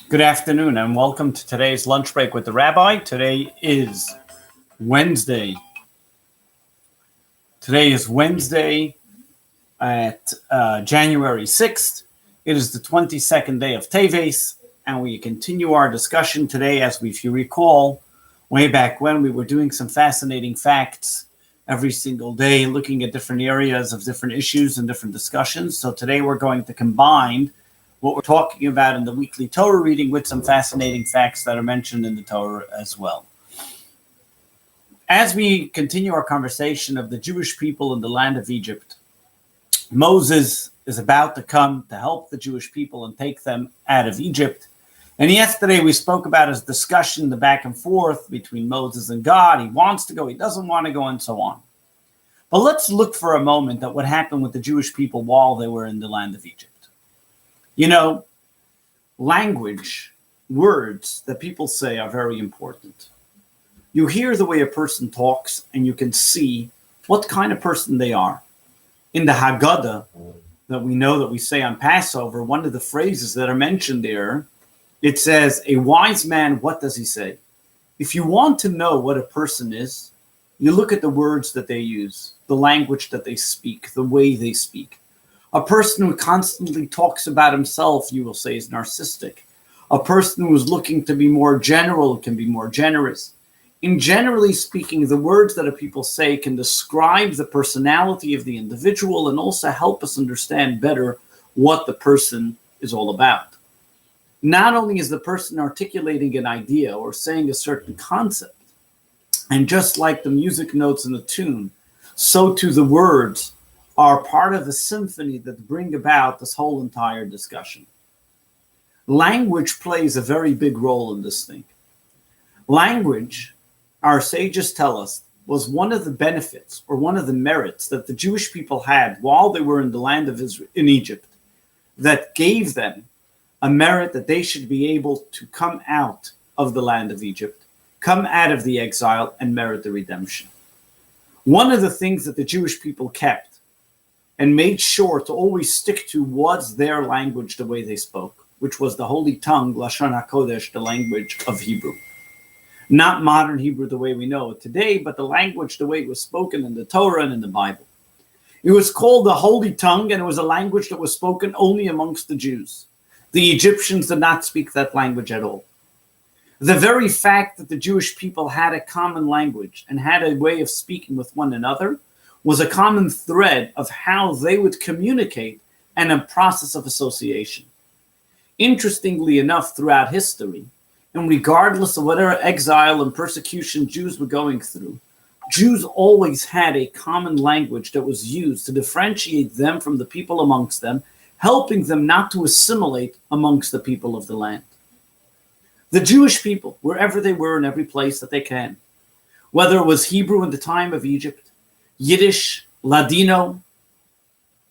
Good afternoon and welcome to today's lunch break with the Rabbi. Today is Wednesday. At January 6th. It is the 22nd day of Teves, and we continue our discussion today as if you recall, way back when we were doing some fascinating facts every single day, looking at different areas of different issues and different discussions. So today we're going to combine what we're talking about in the weekly Torah reading with some fascinating facts that are mentioned in the Torah as well. As we continue our conversation of the Jewish people in the land of Egypt, Moses is about to come to help the Jewish people and take them out of Egypt. And yesterday we spoke about his discussion, the back and forth between Moses and God. He wants to go, he doesn't want to go, and so on. But let's look for a moment at what happened with the Jewish people while they were in the land of Egypt. You know, language, words that people say are very important. You hear the way a person talks and you can see what kind of person they are. In the Haggadah that we know that we say on Passover, one of the phrases that are mentioned there, it says, a wise man, what does he say? If you want to know what a person is, you look at the words that they use, the language that they speak, the way they speak. A person who constantly talks about himself, you will say, is narcissistic. A person who is looking to be more general can be more generous. In generally speaking, the words that people say can describe the personality of the individual and also help us understand better what the person is all about. Not only is the person articulating an idea or saying a certain concept, and just like the music notes in the tune, so too the words are part of the symphony that bring about this whole entire discussion. Language plays a very big role in this thing. Language, our sages tell us, was one of the benefits or one of the merits that the Jewish people had while they were in the land of Israel, in Egypt, that gave them a merit that they should be able to come out of the land of Egypt, come out of the exile, and merit the redemption. One of the things that the Jewish people kept and made sure to always stick to was their language, the way they spoke, which was the holy tongue, Lashon HaKodesh, the language of Hebrew. Not modern Hebrew the way we know it today, but the language the way it was spoken in the Torah and in the Bible. It was called the holy tongue, and it was a language that was spoken only amongst the Jews. The Egyptians did not speak that language at all. The very fact that the Jewish people had a common language and had a way of speaking with one another was a common thread of how they would communicate and a process of association. Interestingly enough, throughout history, and regardless of whatever exile and persecution Jews were going through, Jews always had a common language that was used to differentiate them from the people amongst them, helping them not to assimilate amongst the people of the land. The Jewish people, wherever they were in every place that they can, whether it was Hebrew in the time of Egypt, Yiddish, Ladino,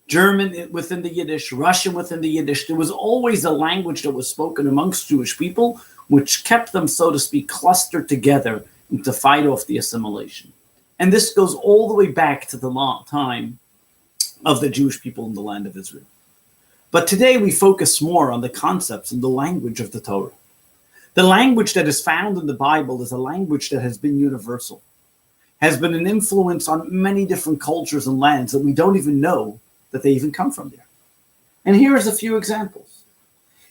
German within the Yiddish, Russian within the Yiddish, there was always a language that was spoken amongst Jewish people, which kept them, so to speak, clustered together to fight off the assimilation. And this goes all the way back to the long time of the Jewish people in the land of Israel. But today we focus more on the concepts and the language of the Torah. The language that is found in the Bible is a language that has been universal, has been an influence on many different cultures and lands that we don't even know that they even come from there. And here's a few examples.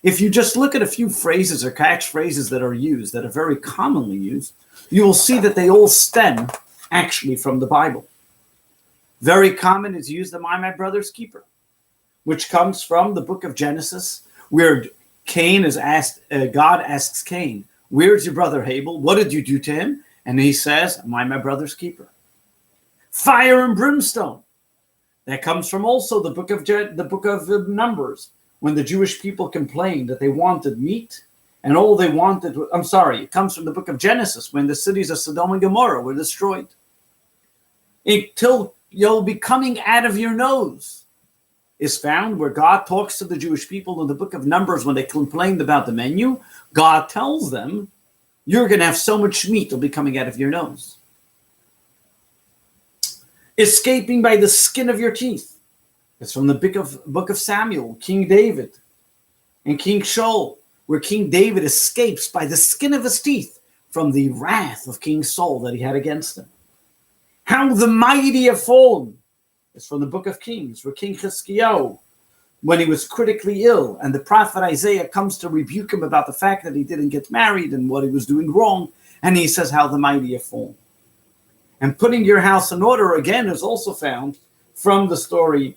If you just look at a few phrases or catchphrases that are used, that are very commonly used, you will see that they all stem actually from the Bible. Very common is used, am I my brother's keeper, which comes from the book of Genesis, where Cain is asked, God asks Cain, where's your brother Abel? What did you do to him? And he says, am I my brother's keeper? Fire and brimstone. That comes from also the book of Numbers, when the Jewish people complained that they wanted meat, and all they wanted, it comes from the book of Genesis, when the cities of Sodom and Gomorrah were destroyed. Until you'll be coming out of your nose is found where God talks to the Jewish people in the book of Numbers when they complained about the menu. God tells them, you're going to have so much meat it'll be coming out of your nose. Escaping by the skin of your teeth. It's from the book of Samuel, King David and King Shaul. where King David escapes by the skin of his teeth from the wrath of King Saul that he had against him. How the mighty have fallen. It's from the book of Kings, where King Chizkiyahu, when he was critically ill, and the prophet Isaiah comes to rebuke him about the fact that he didn't get married and what he was doing wrong, and he says, how the mighty have fallen. And putting your house in order, again, is also found from the story,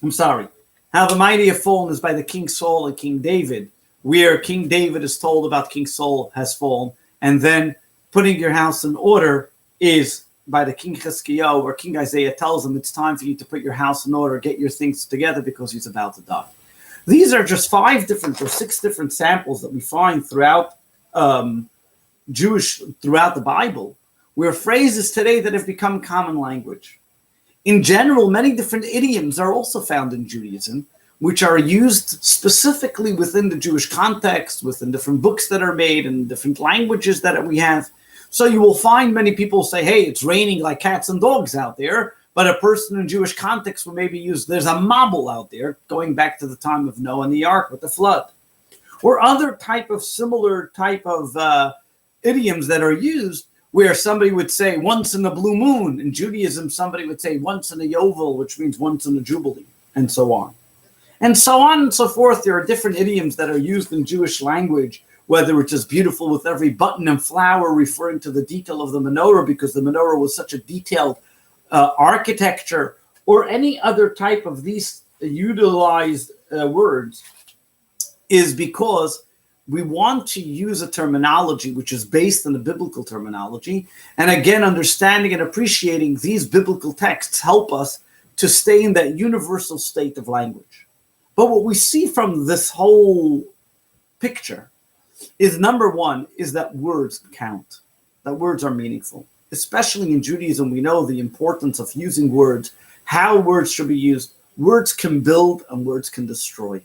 how the mighty have fallen is by the King Saul and King David, where King David is told about King Saul has fallen, and then putting your house in order is by the King Chizkiyahu, where King Isaiah tells him it's time for you to put your house in order, get your things together because he's about to die. These are just 6 different samples that we find throughout throughout the Bible, where phrases today that have become common language. In general, many different idioms are also found in Judaism, which are used specifically within the Jewish context, within different books that are made and different languages that we have. So you will find many people say, hey, it's raining like cats and dogs out there. But a person in Jewish context will maybe use, there's a mabul out there, going back to the time of Noah and the ark with the flood. Or other similar type of idioms that are used, where somebody would say once in a blue moon. In Judaism, somebody would say once in a yovel, which means once in a jubilee, and so on. And so on and so forth. There are different idioms that are used in Jewish language, whether it's just beautiful with every button and flower referring to the detail of the menorah, because the menorah was such a detailed architecture, or any other type of these utilized words, is because we want to use a terminology which is based on the biblical terminology. And again, understanding and appreciating these biblical texts help us to stay in that universal state of language. But what we see from this whole picture is, number one, is that words count, that words are meaningful. Especially in Judaism, we know the importance of using words, how words should be used. Words can build and words can destroy.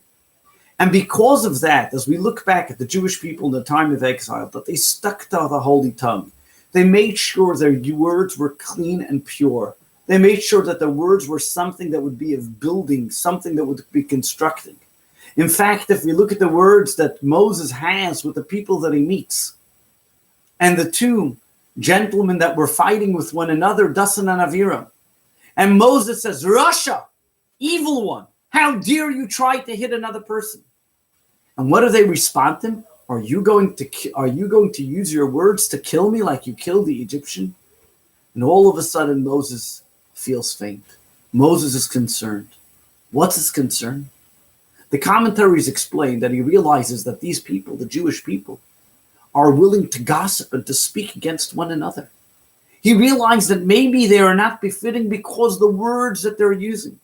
And because of that, as we look back at the Jewish people in the time of exile, that they stuck to the holy tongue. They made sure their words were clean and pure. They made sure that the words were something that would be of building, something that would be constructing. In fact, if we look at the words that Moses has with the people that he meets, and the 2 gentlemen that were fighting with one another, Dasan and Aviram, and Moses says, Rasha, evil one, how dare you try to hit another person? And what do they respond to him? Are you going to use your words to kill me like you killed the Egyptian? And all of a sudden, Moses feels faint. Moses is concerned. What's his concern? The commentaries explain that he realizes that these people, the Jewish people, are willing to gossip and to speak against one another. He realized that maybe they are not befitting because the words that they're using.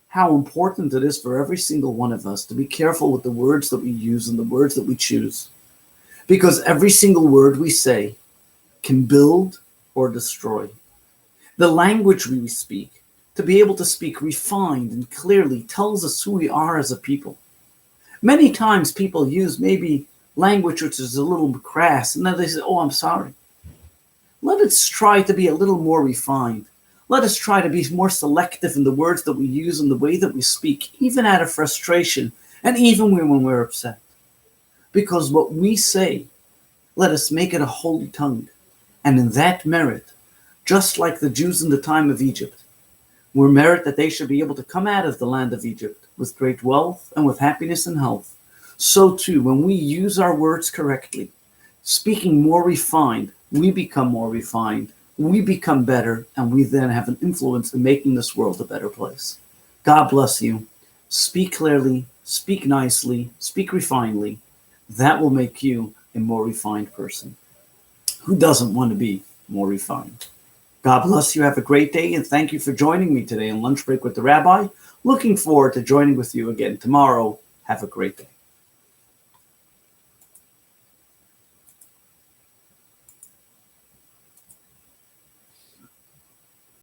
How important it is for every single one of us to be careful with the words that we use and the words that we choose. Because every single word we say can build or destroy. The language we speak, to be able to speak refined and clearly, tells us who we are as a people. Many times people use maybe language which is a little crass, and then they say, oh, I'm sorry. Let us try to be a little more refined. Let us try to be more selective in the words that we use and the way that we speak, even out of frustration and even when we're upset. Because what we say, let us make it a holy tongue. And in that merit, just like the Jews in the time of Egypt, were merit that they should be able to come out of the land of Egypt with great wealth and with happiness and health. So too, when we use our words correctly, speaking more refined, we become more refined, we become better, and we then have an influence in making this world a better place. God bless you. Speak clearly, speak nicely, speak refinedly. That will make you a more refined person. Who doesn't want to be more refined? God bless you. Have a great day, and thank you for joining me today on Lunch Break with the Rabbi. Looking forward to joining with you again tomorrow. Have a great day.